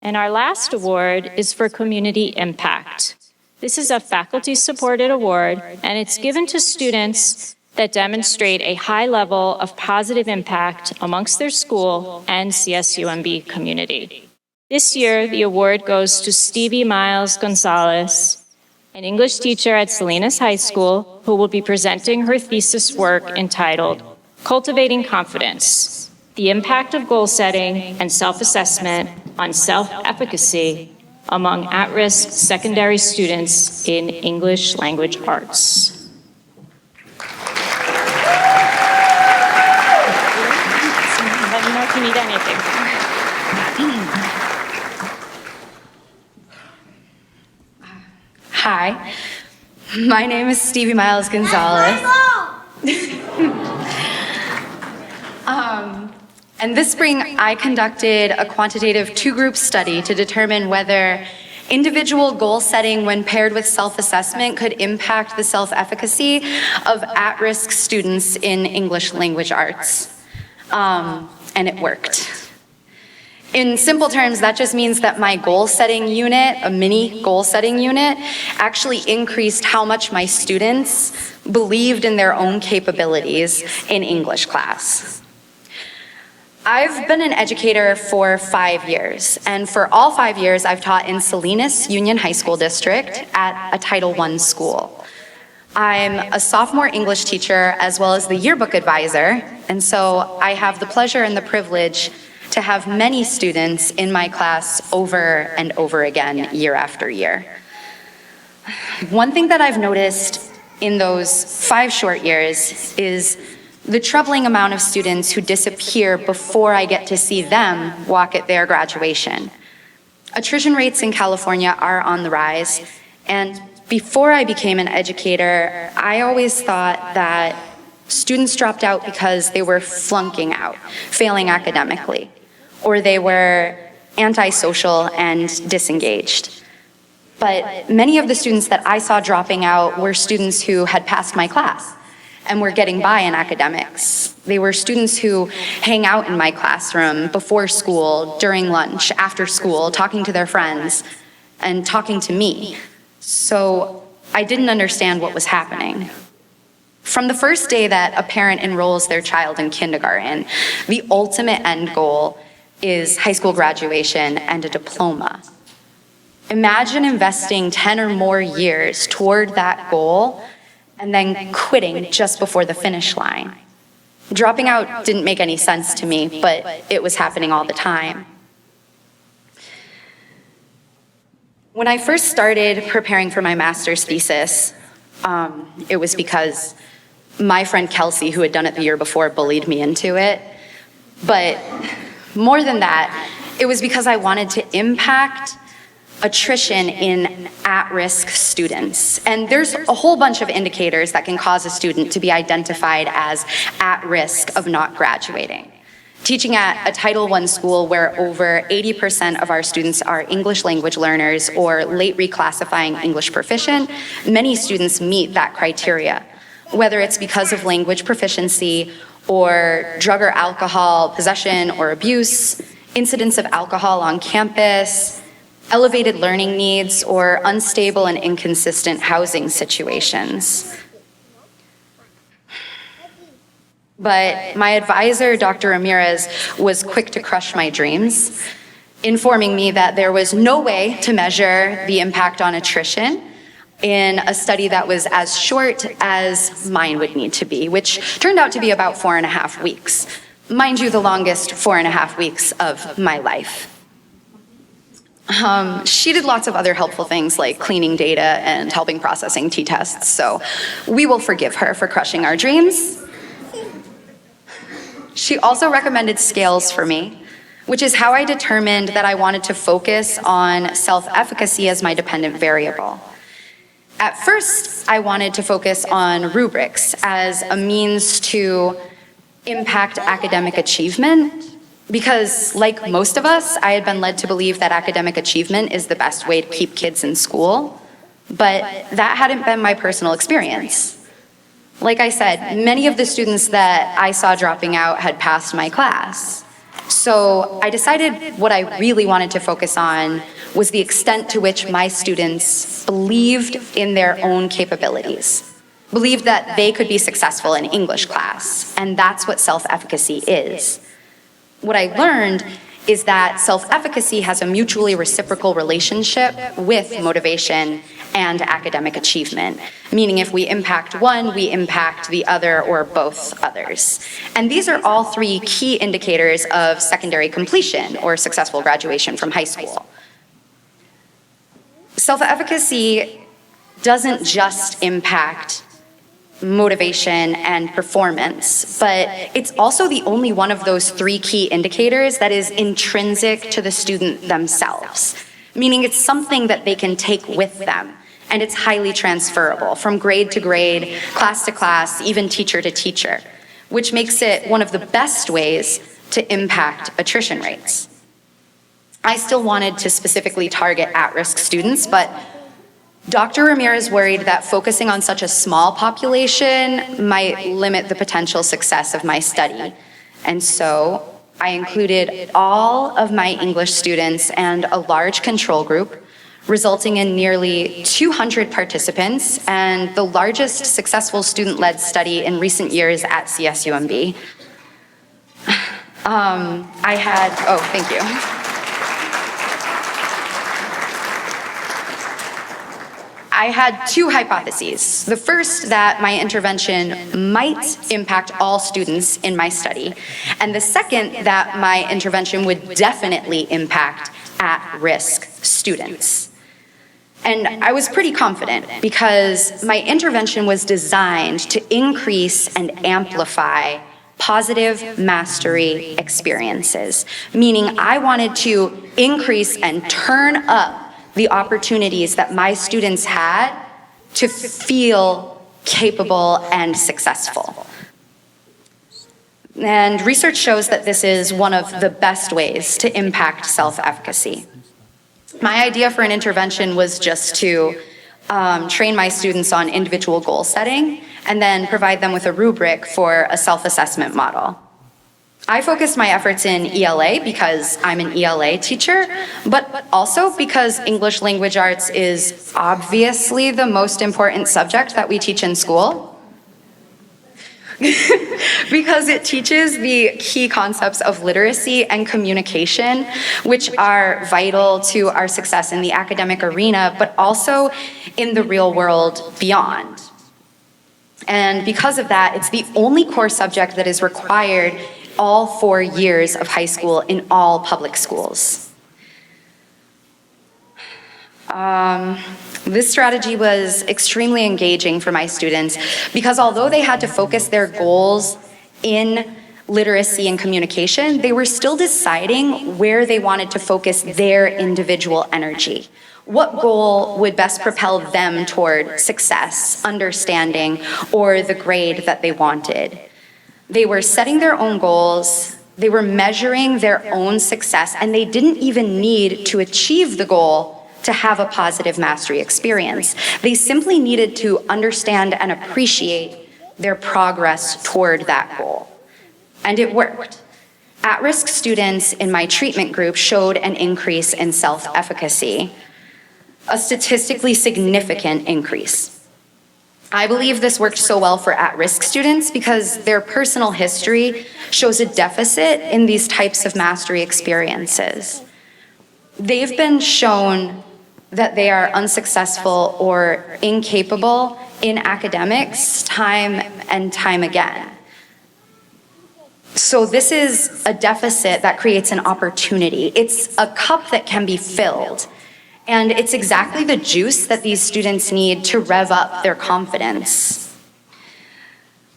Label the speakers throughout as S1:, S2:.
S1: And our last award is for Community Impact. This is a faculty-supported award, and it's given to students that demonstrate a high level of positive impact amongst their school and CSUMB community. This year, the award goes to Stevie Miles Gonzalez, an English teacher at Salinas High School, who will be presenting her thesis work entitled Cultivating Confidence: The Impact of Goal Setting and Self-Assessment on Self-Efficacy Among At-Risk Secondary Students in English Language Arts. Let me know if you need anything.
S2: Hi, my name is Stevie Miles Gonzalez. And this spring, I conducted a quantitative two-group study to determine whether individual goal setting when paired with self-assessment could impact the self-efficacy of at-risk students in English language arts. And it worked. In simple terms, that just means that my goal-setting unit, a mini goal-setting unit, actually increased how much my students believed in their own capabilities in English class. I've been an educator for 5 years, and for all 5 years, I've taught in Salinas Union High School District at a Title I school. I'm a sophomore English teacher as well as the yearbook advisor, and so I have the pleasure and the privilege to have many students in my class over and over again, year after year. One thing that I've noticed in those 5 short years is the troubling amount of students who disappear before I get to see them walk at their graduation. Attrition rates in California are on the rise, and before I became an educator, I always thought that students dropped out because they were flunking out, failing academically, or they were antisocial and disengaged. But many of the students that I saw dropping out were students who had passed my class and were getting by in academics. They were students who hang out in my classroom before school, during lunch, after school, talking to their friends, and talking to me. So I didn't understand what was happening. From the first day that a parent enrolls their child in kindergarten, the ultimate end goal is high school graduation and a diploma. Imagine investing 10 or more years toward that goal and then quitting just before the finish line. Dropping out didn't make any sense to me, but it was happening all the time. When I first started preparing for my master's thesis, it was because my friend Kelsey, who had done it the year before, bullied me into it. But more than that, it was because I wanted to impact attrition in at-risk students. And there's a whole bunch of indicators that can cause a student to be identified as at risk of not graduating. Teaching at a Title I school where over 80% of our students are English language learners or late reclassifying English proficient, many students meet that criteria, whether it's because of language proficiency or drug or alcohol possession or abuse, incidents of alcohol on campus, elevated learning needs, or unstable and inconsistent housing situations. But my advisor, Dr. Ramirez, was quick to crush my dreams, informing me that there was no way to measure the impact on attrition in a study that was as short as mine would need to be, which turned out to be about 4.5 weeks. Mind you, the longest 4.5 weeks of my life. She did lots of other helpful things like cleaning data and helping processing t-tests, so we will forgive her for crushing our dreams. She also recommended scales for me, which is how I determined that I wanted to focus on self-efficacy as my dependent variable. At first, I wanted to focus on rubrics as a means to impact academic achievement, because like most of us, I had been led to believe that academic achievement is the best way to keep kids in school, but that hadn't been my personal experience. Like I said, many of the students that I saw dropping out had passed my class, So I decided what I really wanted to focus on was the extent to which my students believed in their own capabilities, believed that they could be successful in English class, and that's what self-efficacy is. What I learned is that self-efficacy has a mutually reciprocal relationship with motivation and academic achievement, meaning if we impact one, we impact the other or both others. And these are all three key indicators of secondary completion or successful graduation from high school. Self-efficacy doesn't just impact motivation and performance, but it's also the only one of those three key indicators that is intrinsic to the student themselves, meaning it's something that they can take with them, and it's highly transferable from grade to grade, class to class, even teacher to teacher, which makes it one of the best ways to impact attrition rates. I still wanted to specifically target at-risk students, but Dr. Ramirez worried that focusing on such a small population might limit the potential success of my study. And so I included all of my English students and a large control group, resulting in nearly 200 participants and the largest successful student-led study in recent years at CSUMB. Thank you. I had two hypotheses. The first, that my intervention might impact all students in my study, and the second, that my intervention would definitely impact at-risk students. And I was pretty confident because my intervention was designed to increase and amplify positive mastery experiences, meaning I wanted to increase and turn up the opportunities that my students had to feel capable and successful. And research shows that this is one of the best ways to impact self-efficacy. My idea for an intervention was just to train my students on individual goal setting and then provide them with a rubric for a self-assessment model. I focused my efforts in ELA because I'm an ELA teacher, but also because English language arts is obviously the most important subject that we teach in school. Because it teaches the key concepts of literacy and communication, which are vital to our success in the academic arena, but also in the real world beyond. And because of that, it's the only core subject that is required all 4 years of high school in all public schools. This strategy was extremely engaging for my students because although they had to focus their goals in literacy and communication, they were still deciding where they wanted to focus their individual energy. What goal would best propel them toward success, understanding, or the grade that they wanted? They were setting their own goals, they were measuring their own success, and they didn't even need to achieve the goal to have a positive mastery experience. They simply needed to understand and appreciate their progress toward that goal. And it worked. At-risk students in my treatment group showed an increase in self-efficacy, a statistically significant increase. I believe this worked so well for at-risk students because their personal history shows a deficit in these types of mastery experiences. They've been shown that they are unsuccessful or incapable in academics time and time again. So this is a deficit that creates an opportunity. It's a cup that can be filled. And it's exactly the juice that these students need to rev up their confidence.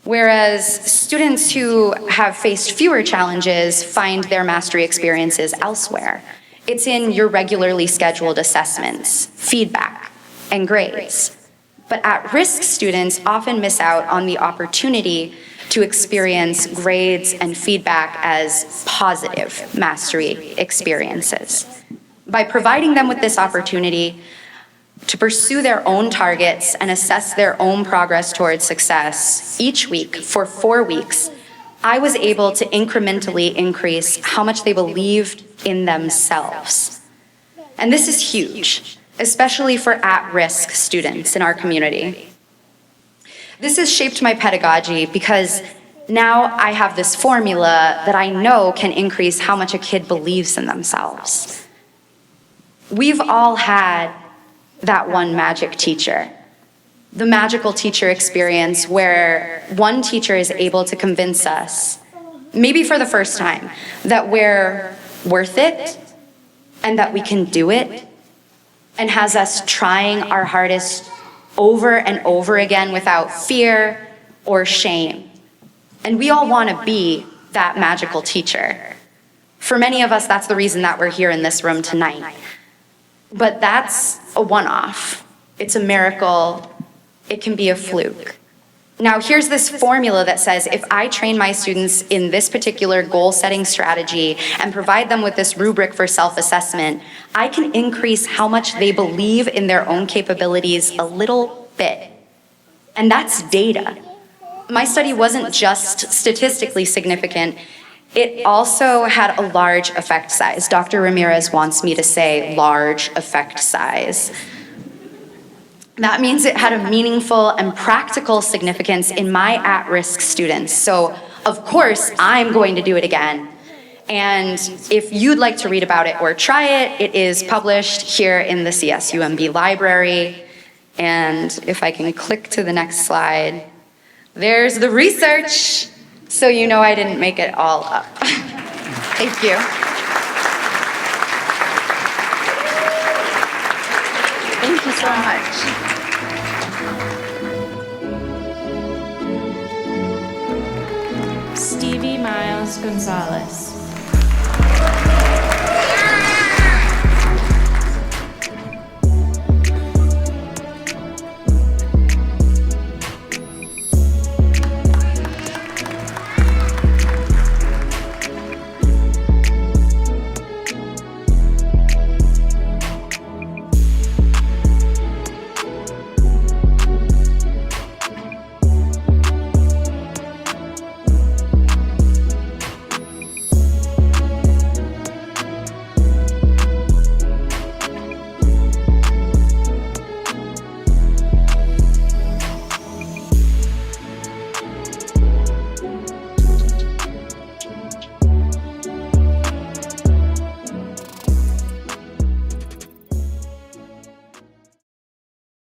S2: Whereas students who have faced fewer challenges find their mastery experiences elsewhere. It's in your regularly scheduled assessments, feedback, and grades. But at-risk students often miss out on the opportunity to experience grades and feedback as positive mastery experiences. By providing them with this opportunity to pursue their own targets and assess their own progress towards success each week for 4 weeks, I was able to incrementally increase how much they believed in themselves. And this is huge, especially for at-risk students in our community. This has shaped my pedagogy because now I have this formula that I know can increase how much a kid believes in themselves. We've all had that one magic teacher, the magical teacher experience where one teacher is able to convince us, maybe for the first time, that we're worth it and that we can do it, and has us trying our hardest over and over again without fear or shame. And we all want to be that magical teacher. For many of us, that's the reason that we're here in this room tonight. But that's a one-off. It's a miracle. It can be a fluke. Now, here's this formula that says if I train my students in this particular goal-setting strategy and provide them with this rubric for self-assessment, I can increase how much they believe in their own capabilities a little bit. And that's data. My study wasn't just statistically significant, it also had a large effect size. Dr. Ramirez wants me to say large effect size. That means it had a meaningful and practical significance in my at-risk students. So, of course, I'm going to do it again. And if you'd like to read about it or try it, it is published here in the CSUMB library. And if I can click to the next slide, there's the research. So you know I didn't make it all up. Thank you. Thank you so much.
S1: Stevie Miles Gonzalez.